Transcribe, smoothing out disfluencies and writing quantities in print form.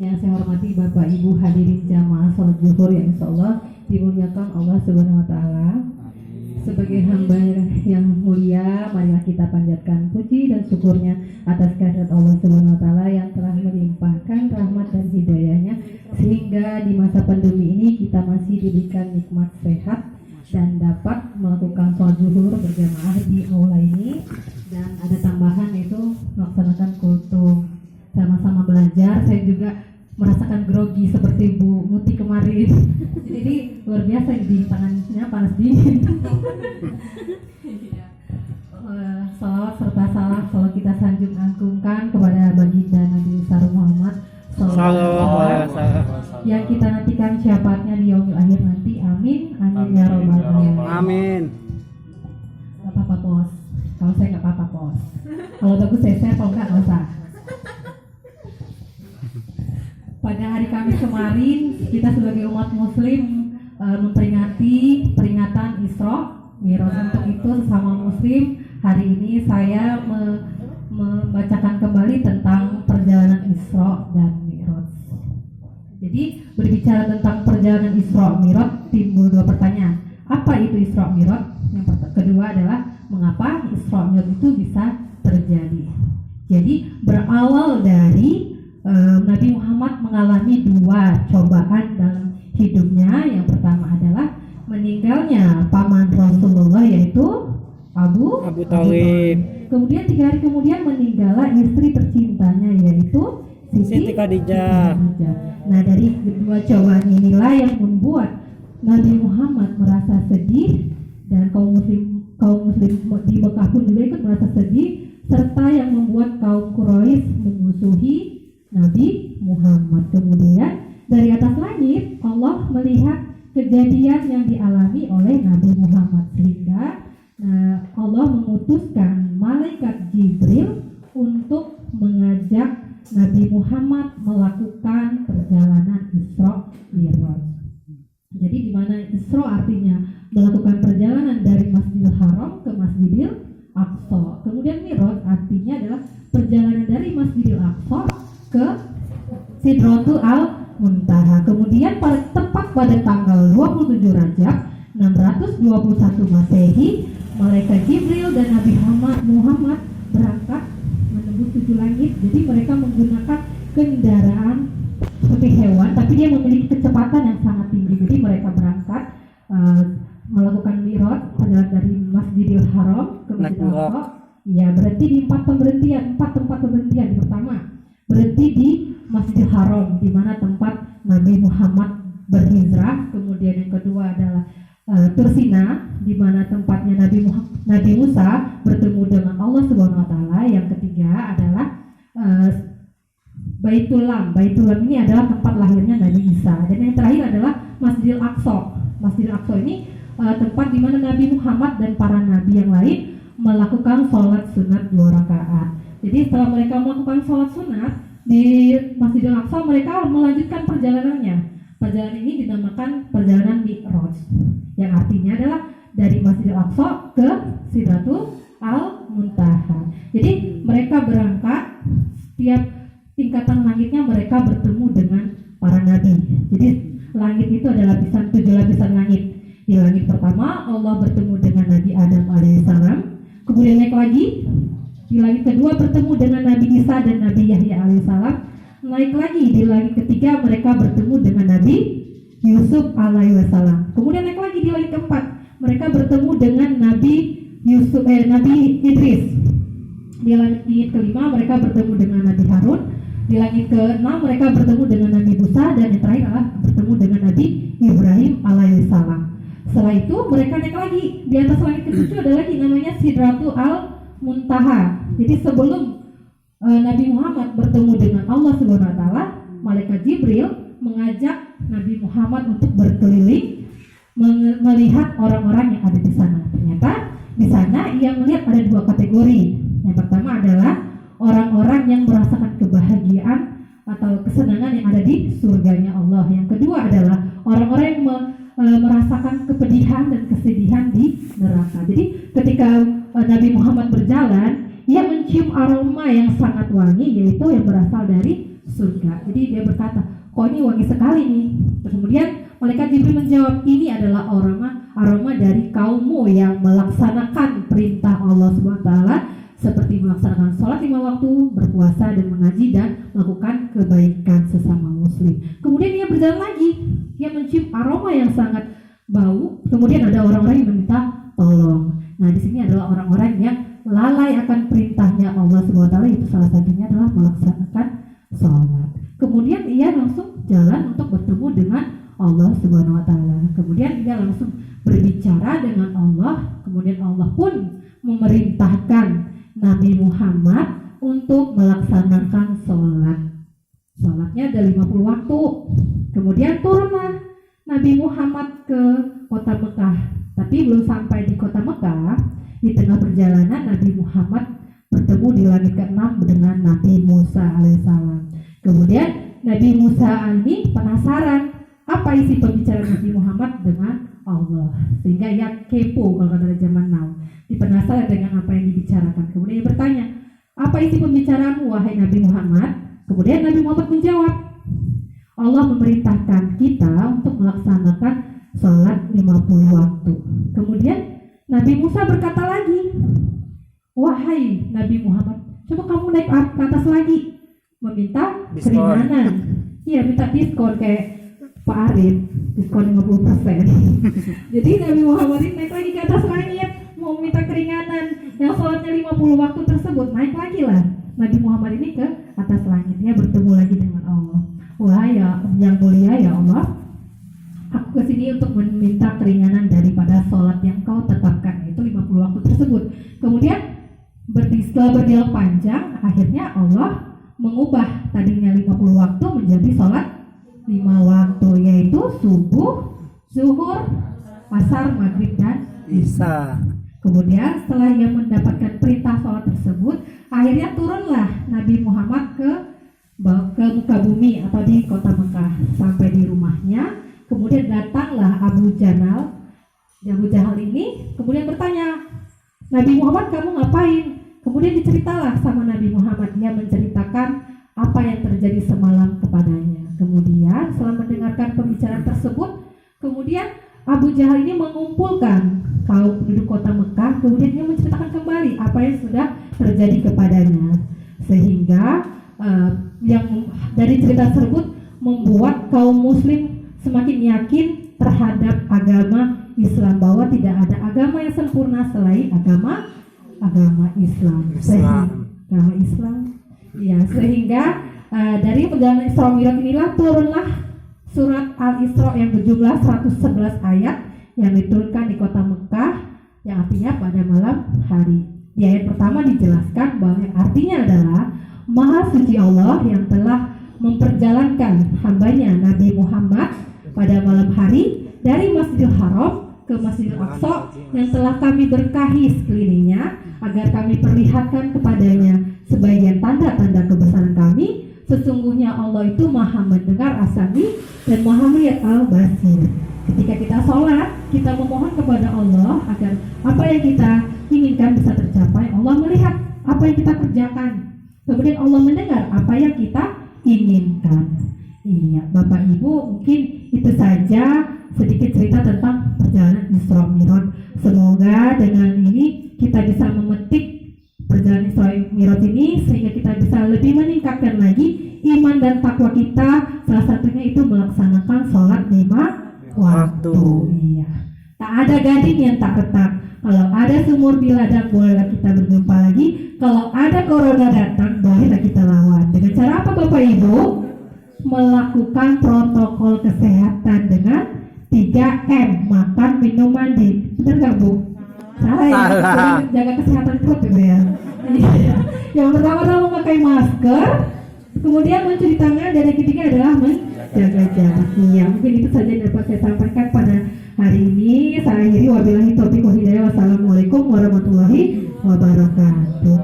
Yang saya hormati Bapak Ibu hadirin jamaah salat zuhur yang insyaallah dimuliakan Allah Subhanahu wa taala. Sebagai hamba yang mulia, marilah kita panjatkan puji dan syukurnya atas kehadirat Allah Subhanahu wa taala yang telah melimpahkan rahmat dan hidayahnya sehingga di masa pandemi ini kita masih diberikan nikmat sehat dan dapat melakukan sholat zuhur berjamaah di aula ini, dan ada tambahan yaitu melaksanakan kultum sama-sama belajar. Saya juga merasakan grogi seperti Bu Muti kemarin. Jadi luar biasa di tangannya panas dingin. Salawat serta salam selalu kita sanjung agungkan kepada baginda Nabi Besar Muhammad sallallahu yang kita nantikan syafaatnya di yaumil akhir nanti. Amin amin ya robbal alamin. Amin. Gak apa-apa bos, kalau saya gak apa-apa bos. Kalau bagus saya share, kalau enggak usah. Pada hari Kamis kemarin kita sebagai umat muslim memperingati peringatan Isra Mi'raj. Untuk itu sesama muslim hari ini saya membacakan kembali tentang perjalanan Isra dan Mi'raj. Jadi berbicara tentang perjalanan Isra Mi'raj timbul dua pertanyaan. Apa itu Isra Mi'raj? Yang kedua adalah mengapa Isra Mi'raj itu bisa terjadi. Jadi berawal dari Nabi Muhammad mengalami dua cobaan dalam hidupnya. Yang pertama adalah meninggalnya paman Rasulullah yaitu Abu Thalib. Kemudian 3 hari kemudian meninggallah istri tercintanya yaitu Siti Khadijah. Nah, dari kedua cobaan inilah yang membuat Nabi Muhammad merasa sedih, dan kaum muslim di Mekah pun juga ikut merasa sedih, serta yang membuat kaum Quraisy memusuhi Nabi Muhammad. Kemudian dari atas langit Allah melihat kejadian yang dialami oleh Nabi Muhammad sehingga Allah memutuskan malaikat Jibril untuk mengajak Nabi Muhammad melakukan perjalanan Isra Mi'raj. Jadi di mana Isra artinya melakukan perjalanan dari Masjidil Haram ke Masjidil Aqsa. Kemudian Mi'raj artinya adalah perjalanan dari Masjidil Aqsa ke Sidratul Muntaha. Kemudian tepat pada tanggal 27 Rajab 621 Masehi, malaikat Jibril dan Nabi Muhammad berangkat menembus 7 langit. Jadi mereka menggunakan kendaraan seperti hewan, tapi dia memiliki kecepatan yang sangat tinggi. Jadi mereka berangkat melakukan Mi'raj, perjalanan dari Masjidil Haram ke Masjidil Aqsa. Ya, berhenti di 4 tempat pemberhentian. Pertama, berhenti di Masjidil Haram, di mana tempat Nabi Muhammad berhijrah. Kemudian yang kedua adalah Tursina, di mana tempatnya Nabi Musa bertemu dengan Allah Subhanahu wa taala. Yang ketiga adalah Baitul Lam. Baitul Lam ini adalah tempat lahirnya Nabi Isa. Dan yang terakhir adalah Masjidil Aqsa. Masjidil Aqsa ini tempat di mana Nabi Muhammad dan para nabi yang lain melakukan sholat sunat 2 rakaat. Jadi setelah mereka melakukan sholat sunat di Masjidil Aqsa, mereka melanjutkan perjalanannya. Perjalanan ini dinamakan perjalanan Mi'raj, yang artinya adalah dari Masjidil Aqsa ke Sidratul Muntaha. Jadi mereka berangkat, setiap tingkatan langitnya mereka bertemu dengan para nabi. Jadi langit itu adalah 7 lapisan langit. Di langit pertama Allah bertemu dengan Nabi Adam alaihissalam. Kemudian naik lagi, di langit kedua bertemu dengan Nabi Isa dan Nabi Yahya alaihissalam. Naik lagi di langit ketiga mereka bertemu dengan Nabi Yusuf alaihissalam. Kemudian naik lagi di langit keempat mereka bertemu dengan Nabi Idris. Di langit kelima mereka bertemu dengan Nabi Harun. Di langit ke-6 mereka bertemu dengan Nabi Musa, dan yang terakhir adalah bertemu dengan Nabi Ibrahim alaihissalam. Setelah itu mereka naik lagi, di atas langit ke-7 ada lagi namanya Sidratul Muntaha. Jadi sebelum Nabi Muhammad bertemu dengan Allah Subhanahu wa taala, malaikat Jibril mengajak Nabi Muhammad untuk berkeliling melihat orang-orang yang ada di sana. Ternyata di sana ia melihat ada 2 kategori. Yang pertama adalah orang-orang yang merasakan kebahagiaan atau kesenangan yang ada di surganya Allah. Yang kedua adalah orang-orang yang merasakan kepedihan dan kesedihan di neraka. Jadi ketika Nabi Muhammad berjalan, ia mencium aroma yang sangat wangi, yaitu yang berasal dari surga. Jadi dia berkata, kok ini wangi sekali nih. Terus kemudian malaikat Jibril menjawab, ini adalah aroma dari kaummu yang melaksanakan perintah Allah SWT, seperti melaksanakan sholat 5 waktu, berpuasa dan mengaji dan melakukan kebaikan sesama muslim. Kemudian dia berjalan lagi, dia mencium aroma yang sangat bau. Kemudian ada orang-orang yang meminta tolong. Nah, di sini adalah orang-orang yang lalai akan perintahnya Allah SWT, itu salah satunya adalah melaksanakan sholat. Kemudian ia langsung jalan untuk bertemu dengan Allah SWT. Kemudian dia langsung berbicara dengan Allah. Kemudian Allah pun memerintahkan Nabi Muhammad untuk melaksanakan sholat. Sholatnya ada 50 waktu. Kemudian turunlah Nabi Muhammad ke kota Mekah. Tapi belum sampai di kota Mekah, di tengah perjalanan Nabi Muhammad bertemu di langit ke-6 dengan Nabi Musa alaihissalam. Kemudian Nabi Musa ini penasaran apa isi pembicaraan Nabi Muhammad dengan Allah, sehingga ia kepo kalau kata zaman now. Penasaran dengan apa yang dibicarakan. Kemudian ia bertanya, apa isi pembicaraanmu wahai Nabi Muhammad? Kemudian Nabi Muhammad menjawab, Allah memerintahkan kita untuk melaksanakan sholat 50 waktu. Kemudian Nabi Musa berkata lagi, wahai Nabi Muhammad, coba kamu naik ke atas lagi, meminta keringanan. Iya, minta diskon kayak Pak Arif, diskon 50%. Jadi Nabi Muhammad ini naik lagi ke atas langit, mau minta keringanan. Yang sholatnya 50 waktu tersebut, naik lagi lah Nabi Muhammad ini ke atas langit. Dia bertemu lagi dengan Allah. Wah ya, yang mulia ya Allah, aku kesini untuk meminta keringanan daripada sholat yang kau tetapkan, yaitu 50 waktu tersebut. Kemudian setelah berdialog panjang, akhirnya Allah mengubah tadinya 50 waktu menjadi sholat 5 waktu, yaitu subuh, zuhur, asar, maghrib, dan isya. Kemudian setelah ia mendapatkan perintah sholat tersebut, akhirnya turunlah Nabi Muhammad ke muka bumi atau di kota Mekah. Sampai di rumahnya, kemudian datanglah Abu Jahal ini kemudian bertanya, Nabi Muhammad kamu ngapain? Kemudian diceritalah sama Nabi Muhammad, dia menceritakan apa yang terjadi semalam kepadanya. Kemudian setelah mendengarkan pembicaraan tersebut, kemudian Abu Jahal ini mengumpulkan kaum penduduk kota Mekah, kemudian dia menceritakan kembali apa yang sudah terjadi kepadanya, sehingga yang dari cerita tersebut membuat kaum muslim semakin yakin terhadap agama Islam, bahwa tidak ada agama yang sempurna selain agama Islam. Agama Islam. Ya, sehingga dari perjalanan Isra Mi'raj inilah turunlah surat Al-Isra yang berjumlah 111 ayat yang diturunkan di kota Mekah, yang artinya pada malam hari. Di ayat pertama dijelaskan bahwa yang artinya adalah Maha Suci Allah yang telah memperjalankan hambanya Nabi Muhammad pada malam hari dari Masjidil Haram ke Masjidil Aqsa yang telah kami berkahi sekelilingnya agar kami perlihatkan kepadanya sebagian tanda-tanda kebesaran kami. Sesungguhnya Allah itu Maha mendengar As-Sami dan Maha melihat Al-Basir. Ketika kita sholat, kita memohon kepada Allah agar apa yang kita inginkan bisa tercapai. Allah melihat apa yang kita kerjakan. Kemudian Allah mendengar apa yang kita inginkan. Iya, Bapak Ibu, mungkin itu saja sedikit cerita tentang perjalanan Isra Mi'raj. Semoga dengan ini kita bisa memetik perjalanan Isra Mi'raj ini sehingga kita bisa lebih meningkatkan lagi iman dan takwa kita. Salah satunya itu melaksanakan sholat 5 waktu. Iya. Tak ada gading yang tak retak. Kalau ada sumur di ladang, bolehlah kita berjumpa lagi. Kalau ada corona datang, bolehlah kita lawan. Dengan cara apa Bapak Ibu? Melakukan protokol kesehatan dengan 3M, makan, minum, mandi. Benar nggak Bu? Salah ya? Jaga kesehatan perut gitu ya. Yang pertama adalah memakai masker, kemudian mencuci tangan, dan yang ketiga adalah menjaga jarak. Iya, mungkin itu saja yang dapat saya sampaikan pada hari ini. Saya akhiri, wabillahi taufiq wal hidayah. Wassalamualaikum warahmatullahi wabarakatuh.